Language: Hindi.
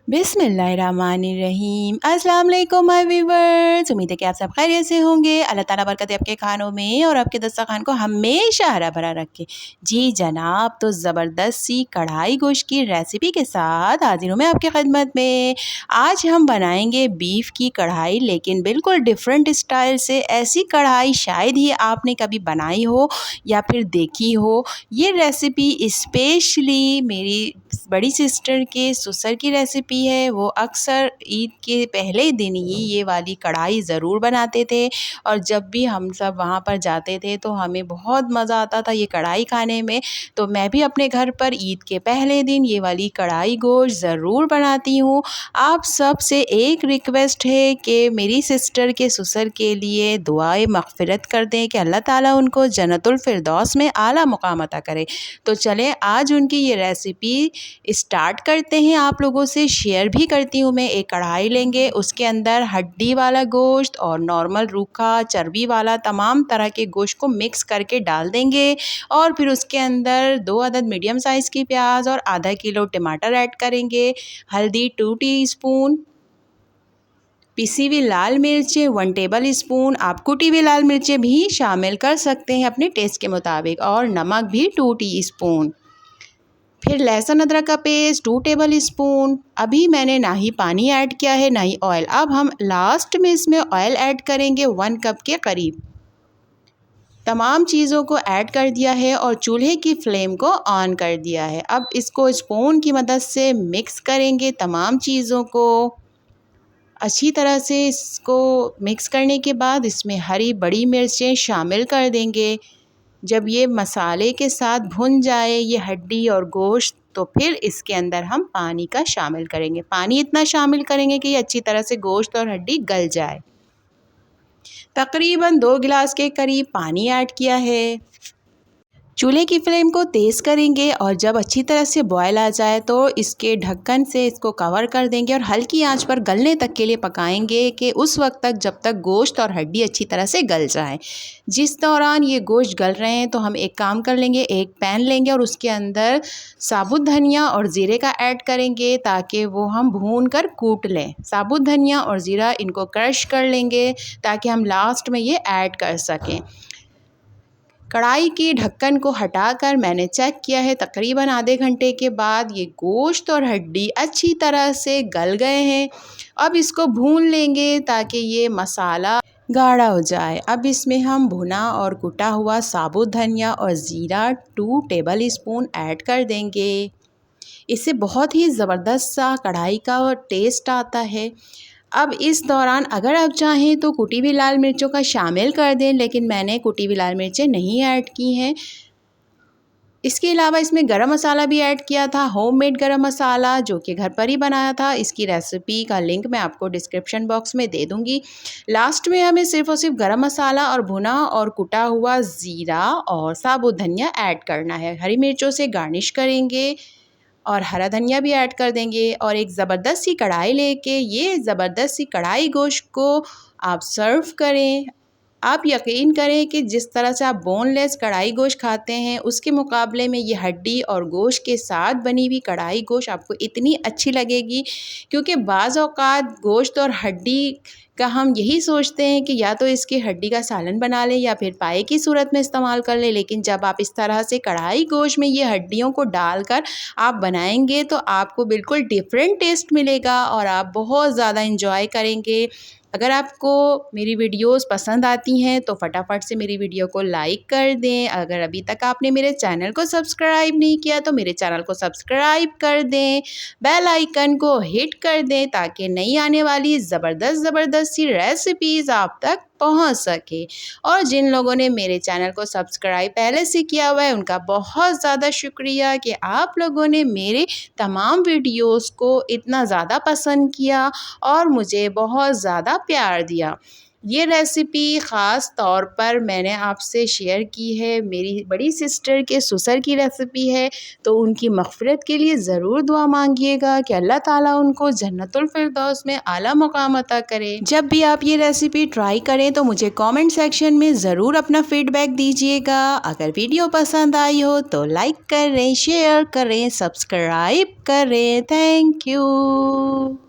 बिस्मिल्लाहिर्रहमानिर्रहीम। अस्सलाम वालेकुम माय व्यूअर्स। उम्मीद है कि आप सब खैरियत से होंगे। अल्लाह ताला बरकत दे आपके खानों में और आपके दस्तरखान को हमेशा हरा भरा रखे। जी जनाब, तो ज़बरदस्त सी कढ़ाई गोश्त की रेसिपी के साथ हाजिर हूँ मैं आपकी खिदमत में। आज हम बनाएंगे बीफ की कढ़ाई, लेकिन बिल्कुल डिफरेंट स्टाइल से। ऐसी कढ़ाई शायद ही आपने कभी बनाई हो या फिर देखी हो। ये रेसिपी स्पेशली मेरी बड़ी सिस्टर के ससुर की रेसिपी है। वो अक्सर ईद के पहले दिन ही ये वाली कढ़ाई ज़रूर बनाते थे, और जब भी हम सब वहाँ पर जाते थे तो हमें बहुत मज़ा आता था ये कढ़ाई खाने में। तो मैं भी अपने घर पर ईद के पहले दिन ये वाली कढ़ाई गोश्त ज़रूर बनाती हूँ। आप सब से एक रिक्वेस्ट है कि मेरी सिस्टर के ससुर के लिए दुआए मग़फ़िरत कर दें कि अल्लाह ताला उनको जन्नतुल फ़िरदौस में आला मुक़ाम अता करे। तो चलें आज उनकी ये रेसिपी स्टार्ट करते हैं। आप लोगों से शेयर भी करती हूँ मैं। एक कढ़ाई लेंगे, उसके अंदर हड्डी वाला गोश्त और नॉर्मल रूखा चर्बी वाला तमाम तरह के गोश्त को मिक्स करके डाल देंगे, और फिर उसके अंदर 2 अदद मीडियम साइज़ की प्याज और आधा किलो टमाटर ऐड करेंगे। हल्दी 2 टीस्पून, पिसी हुई लाल मिर्चें 1 टेबल स्पून, आप कुटी हुई लाल मिर्चें भी शामिल कर सकते हैं अपने टेस्ट के मुताबिक, और नमक भी 2 टीस्पून। फिर लहसुन अदरक का पेस्ट 2 टेबल स्पून। अभी मैंने ना ही पानी ऐड किया है ना ही ऑयल। अब हम लास्ट में इसमें ऑयल ऐड करेंगे 1 कप के करीब। तमाम चीज़ों को ऐड कर दिया है और चूल्हे की फ्लेम को ऑन कर दिया है। अब इसको स्पून की मदद से मिक्स करेंगे तमाम चीज़ों को। अच्छी तरह से इसको मिक्स करने के बाद इसमें हरी बड़ी मिर्चें शामिल कर देंगे। जब ये मसाले के साथ भुन जाए ये हड्डी और गोश्त, तो फिर इसके अंदर हम पानी का शामिल करेंगे। पानी इतना शामिल करेंगे कि ये अच्छी तरह से गोश्त और हड्डी गल जाए। तकरीबन 2 गिलास के करीब पानी ऐड किया है। चूल्हे की फ्लेम को तेज़ करेंगे और जब अच्छी तरह से बॉयल आ जाए तो इसके ढक्कन से इसको कवर कर देंगे और हल्की आंच पर गलने तक के लिए पकाएंगे, कि उस वक्त तक जब तक गोश्त और हड्डी अच्छी तरह से गल जाए। जिस दौरान ये गोश्त गल रहे हैं तो हम एक काम कर लेंगे, एक पैन लेंगे और उसके अंदर साबुत धनिया और ज़ीरे का ऐड करेंगे ताकि वो हम भून कर कूट लें। साबुत धनिया और ज़ीरा इनको क्रश कर लेंगे ताकि हम लास्ट में ये ऐड कर सकें। कढ़ाई की ढक्कन को हटाकर मैंने चेक किया है, तकरीबन आधे घंटे के बाद ये गोश्त और हड्डी अच्छी तरह से गल गए हैं। अब इसको भून लेंगे ताकि ये मसाला गाढ़ा हो जाए। अब इसमें हम भुना और कुटा हुआ साबुत धनिया और ज़ीरा 2 टेबल स्पून ऐड कर देंगे। इससे बहुत ही ज़बरदस्त सा कढ़ाई का टेस्ट आता है। अब इस दौरान अगर आप चाहें तो कुटी हुई लाल मिर्चों का शामिल कर दें, लेकिन मैंने कुटी हुई लाल मिर्चें नहीं ऐड की हैं। इसके अलावा इसमें गरम मसाला भी ऐड किया था, होममेड गरम मसाला जो कि घर पर ही बनाया था। इसकी रेसिपी का लिंक मैं आपको डिस्क्रिप्शन बॉक्स में दे दूँगी। लास्ट में हमें सिर्फ़ और सिर्फ गरम मसाला और भुना और कुटा हुआ ज़ीरा और साबुत धनिया ऐड करना है। हरी मिर्चों से गार्निश करेंगे और हरा धनिया भी ऐड कर देंगे, और एक ज़बरदस्त सी कढ़ाई लेके ये ज़बरदस्त सी कढ़ाई गोश्त को आप सर्व करें। आप यकीन करें कि जिस तरह से आप बोनलेस कढ़ाई गोश्त खाते हैं उसके मुकाबले में ये हड्डी और गोश्त के साथ बनी हुई कढ़ाई गोश्त आपको इतनी अच्छी लगेगी, क्योंकि बाज़ औक़ात गोश्त और हड्डी का हम यही सोचते हैं कि या तो इसकी हड्डी का सालन बना लें या फिर पाए की सूरत में इस्तेमाल कर लें, लेकिन जब आप इस तरह से कढ़ाई गोश्त में ये हड्डियों को डालकर आप बनाएंगे तो आपको बिल्कुल डिफरेंट टेस्ट मिलेगा और आप बहुत ज़्यादा इंजॉय करेंगे। अगर आपको मेरी वीडियोस पसंद आती हैं तो फटाफट से मेरी वीडियो को लाइक कर दें। अगर अभी तक आपने मेरे चैनल को सब्सक्राइब नहीं किया तो मेरे चैनल को सब्सक्राइब कर दें, बेल आइकन को हिट कर दें ताकि नई आने वाली ज़बरदस्त सी रेसिपीज़ आप तक पहुंच सके। और जिन लोगों ने मेरे चैनल को सब्सक्राइब पहले से किया हुआ है उनका बहुत ज़्यादा शुक्रिया कि आप लोगों ने मेरे तमाम वीडियोस को इतना ज़्यादा पसंद किया और मुझे बहुत ज़्यादा प्यार दिया। ये रेसिपी ख़ास तौर पर मैंने आपसे शेयर की है, मेरी बड़ी सिस्टर के ससुर की रेसिपी है, तो उनकी मग़फ़िरत के लिए ज़रूर दुआ मांगिएगा कि अल्लाह ताला उनको जन्नतुल फ़िरदौस में आला मुक़ाम अता करे। जब भी आप ये रेसिपी ट्राई करें तो मुझे कमेंट सेक्शन में ज़रूर अपना फ़ीडबैक दीजिएगा। अगर वीडियो पसंद आई हो तो लाइक करें, शेयर करें, सब्सक्राइब करें। Thank you.